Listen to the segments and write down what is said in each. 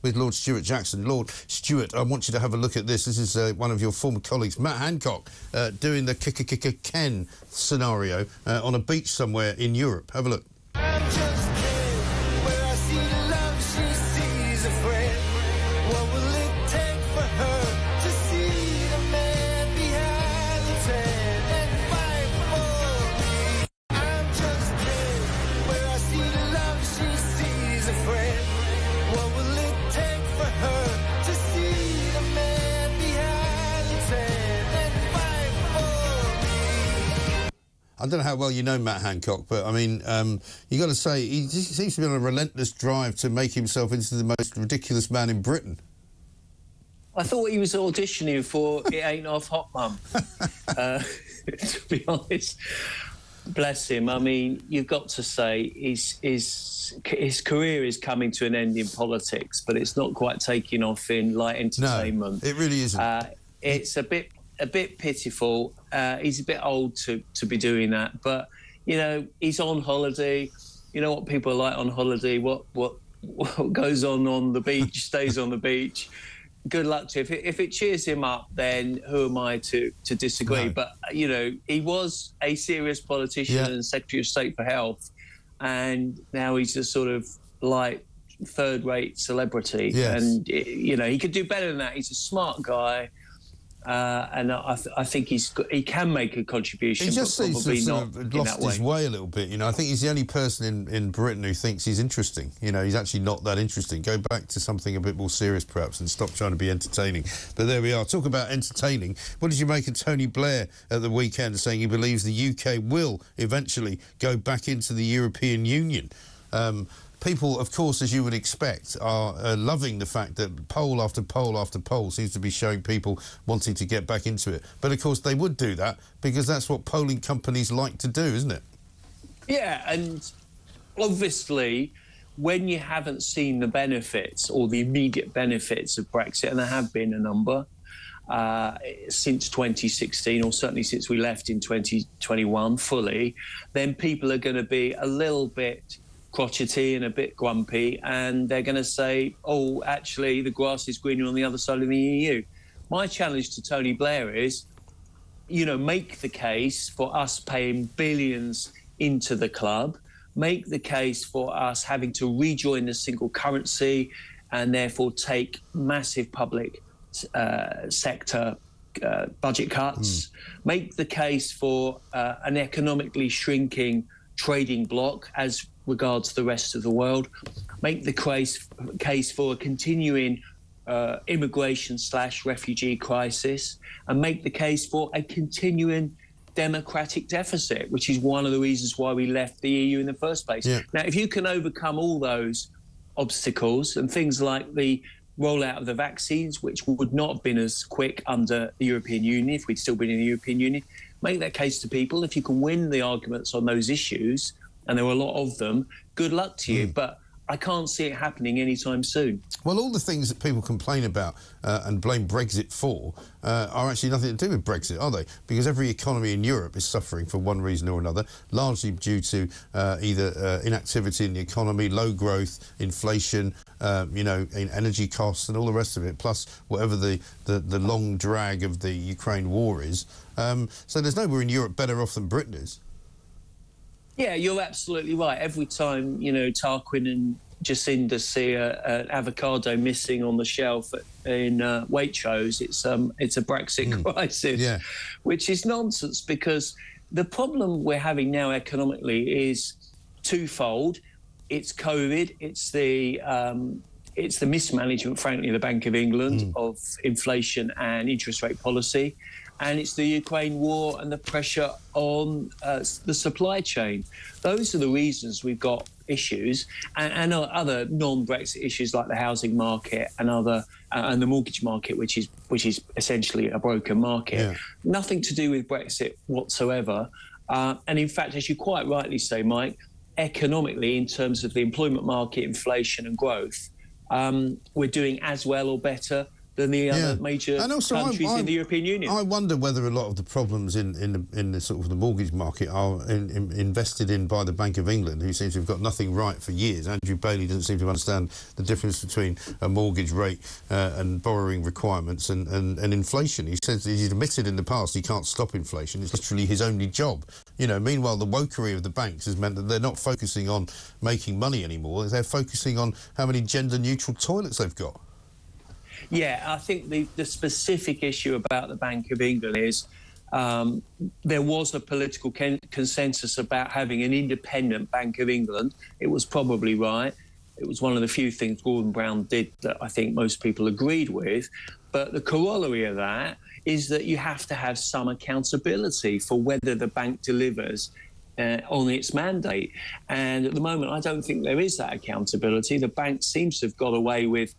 with Lord Stuart Jackson. Lord Stuart, I want you to have a look at this. This is one of your former colleagues, Matt Hancock, doing the Ken scenario on a beach somewhere in Europe. Have a look. I'm just dead, where I see love, she sees a friend. What will it take for her to see the man behind the tent and fight for me? I'm just dead, where I see love, she sees a friend. What will it take for her to see the man behind the tent and fight for me? I don't know how well you know Matt Hancock, but I mean, you got to say he seems to be on a relentless drive to make himself into the most ridiculous man in Britain. I thought he was auditioning for It Ain't Off Hot Mum. To be honest, bless him. I mean, you've got to say his career is coming to an end in politics, but it's not quite taking off in light entertainment. No, it really isn't. It's a bit pitiful. He's a bit old to be doing that, but you know, he's on holiday. You know what people are like on holiday. What goes on the beach stays on the beach. Good luck to him. If it cheers him up, then who am I to disagree? No. But you know, he was a serious politician and Secretary of State for Health, and now he's a sort of like third-rate celebrity. Yes. And you know, he could do better than that. He's a smart guy. And I think he can make a contribution. He just but seems to probably have not sort of lost his way a little bit. You know, I think he's the only person in Britain who thinks he's interesting. You know, he's actually not that interesting. Go back to something a bit more serious, perhaps, and stop trying to be entertaining. But there we are. Talk about entertaining. What did you make of Tony Blair at the weekend saying he believes the UK will eventually go back into the European Union? People, of course, as you would expect, are loving the fact that poll after poll after poll seems to be showing people wanting to get back into it. But, of course, they would do that because that's what polling companies like to do, isn't it? Yeah, and obviously, when you haven't seen the benefits or the immediate benefits of Brexit, and there have been a number since 2016, or certainly since we left in 2021 fully, then people are going to be a little bit crotchety and a bit grumpy, and they're going to say, oh, actually, the grass is greener on the other side of the EU. My challenge to Tony Blair is, you know, make the case for us paying billions into the club, make the case for us having to rejoin the single currency and therefore take massive public sector budget cuts, make the case for an economically shrinking trading bloc as regards the rest of the world, make the case for a continuing immigration/refugee crisis, and make the case for a continuing democratic deficit, which is one of the reasons why we left the EU in the first place. Yeah. Now, if you can overcome all those obstacles and things like the rollout of the vaccines, which would not have been as quick under the European Union if we'd still been in the European Union, make that case to people. If you can win the arguments on those issues, and there were a lot of them, good luck to you. But I can't see it happening anytime soon. Well, all the things that people complain about and blame Brexit for are actually nothing to do with Brexit, are they? Because every economy in Europe is suffering for one reason or another, largely due to either inactivity in the economy, low growth, inflation, you know, energy costs and all the rest of it, plus whatever the long drag of the Ukraine war is. So there's nowhere in Europe better off than Britain is. Yeah, you're absolutely right. Every time, you know, Tarquin and Jacinda see an avocado missing on the shelf in Waitrose, it's a Brexit crisis, which is nonsense, because the problem we're having now economically is twofold. It's COVID. It's the mismanagement, frankly, of the Bank of England of inflation and interest rate policy. And it's the Ukraine war and the pressure on the supply chain. Those are the reasons we've got issues, and other non-Brexit issues like the housing market and and the mortgage market, which is essentially a broken market. Yeah. Nothing to do with Brexit whatsoever. And in fact, as you quite rightly say, Mike, economically, in terms of the employment market, inflation and growth, we're doing as well or better than the other major and also countries in the European Union. I wonder whether a lot of the problems in the sort of the mortgage market are invested in by the Bank of England, who seems to have got nothing right for years. Andrew Bailey doesn't seem to understand the difference between a mortgage rate and borrowing requirements and inflation. He says he's admitted in the past he can't stop inflation. It's literally his only job. You know, meanwhile, the wokery of the banks has meant that they're not focusing on making money anymore. They're focusing on how many gender-neutral toilets they've got. Yeah, I think the specific issue about the Bank of England is there was a political consensus about having an independent Bank of England. It was probably right. It was one of the few things Gordon Brown did that I think most people agreed with. But the corollary of that is that you have to have some accountability for whether the bank delivers on its mandate. And at the moment, I don't think there is that accountability. The bank seems to have got away with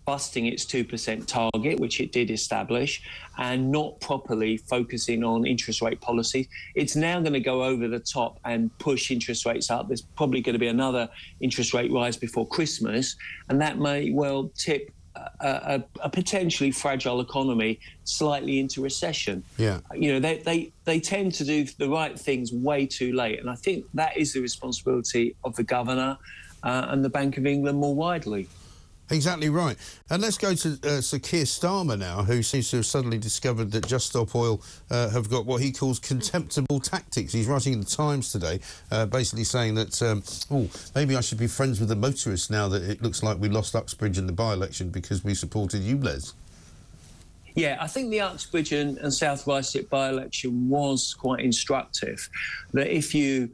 busting its 2% target, which it did establish, and not properly focusing on interest rate policy. It's now going to go over the top and push interest rates up. There's probably going to be another interest rate rise before Christmas, and that may well tip a potentially fragile economy slightly into recession. Yeah. You know, they tend to do the right things way too late, and I think that is the responsibility of the governor and the Bank of England more widely. Exactly right. And let's go to Sir Keir Starmer now, who seems to have suddenly discovered that Just Stop Oil have got what he calls contemptible tactics. He's writing in the Times today, basically saying that, maybe I should be friends with the motorists now that it looks like we lost Uxbridge in the by-election because we supported you, Les. Yeah, I think the Uxbridge and South Ruislip by-election was quite instructive, that if you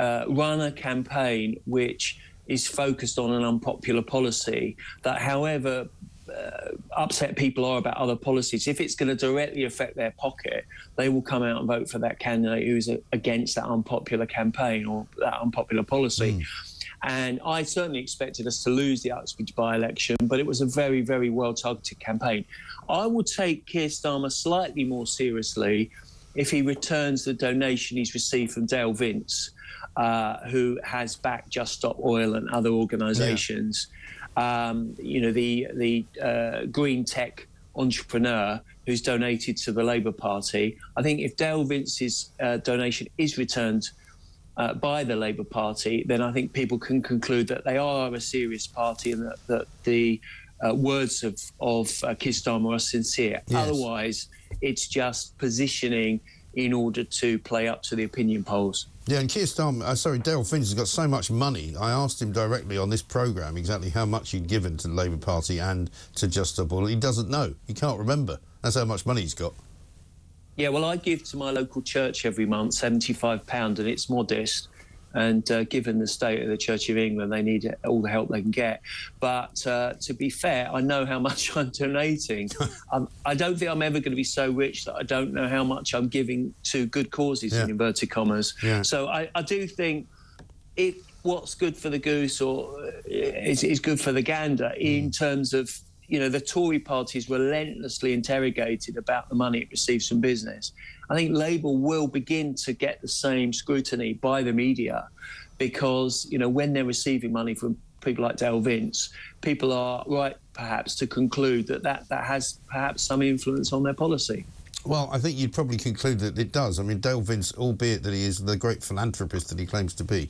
run a campaign which is focused on an unpopular policy, that however upset people are about other policies, if it's going to directly affect their pocket, they will come out and vote for that candidate who's against that unpopular campaign or that unpopular policy. And I certainly expected us to lose the Uxbridge by-election, but it was a very, very well-targeted campaign. I would take Keir Starmer slightly more seriously if he returns the donation he's received from Dale Vince, who has backed Just Stop Oil and other organisations. You know, the green tech entrepreneur who's donated to the Labour Party. I think if Dale Vince's donation is returned by the Labour Party, then I think people can conclude that they are a serious party and that the words of Keir Starmer are sincere. Yes. Otherwise, it's just positioning in order to play up to the opinion polls. Yeah, and Keir Starmer, Dale Finch has got so much money. I asked him directly on this programme exactly how much he'd given to the Labour Party and to Just Stop Oil. He doesn't know. He can't remember. That's how much money he's got. Yeah, well, I give to my local church every month £75, and it's modest. And given the state of the Church of England, they need all the help they can get. But to be fair, I know how much I'm donating. I don't think I'm ever going to be so rich that I don't know how much I'm giving to good causes, in inverted commas. Yeah. So I do think what's good for the goose is good for the gander in terms of, you know, the Tory party is relentlessly interrogated about the money it receives from business. I think Labour will begin to get the same scrutiny by the media because, you know, when they're receiving money from people like Dale Vince, people are right, perhaps, to conclude that has perhaps some influence on their policy. Well, I think you'd probably conclude that it does. I mean, Dale Vince, albeit that he is the great philanthropist that he claims to be,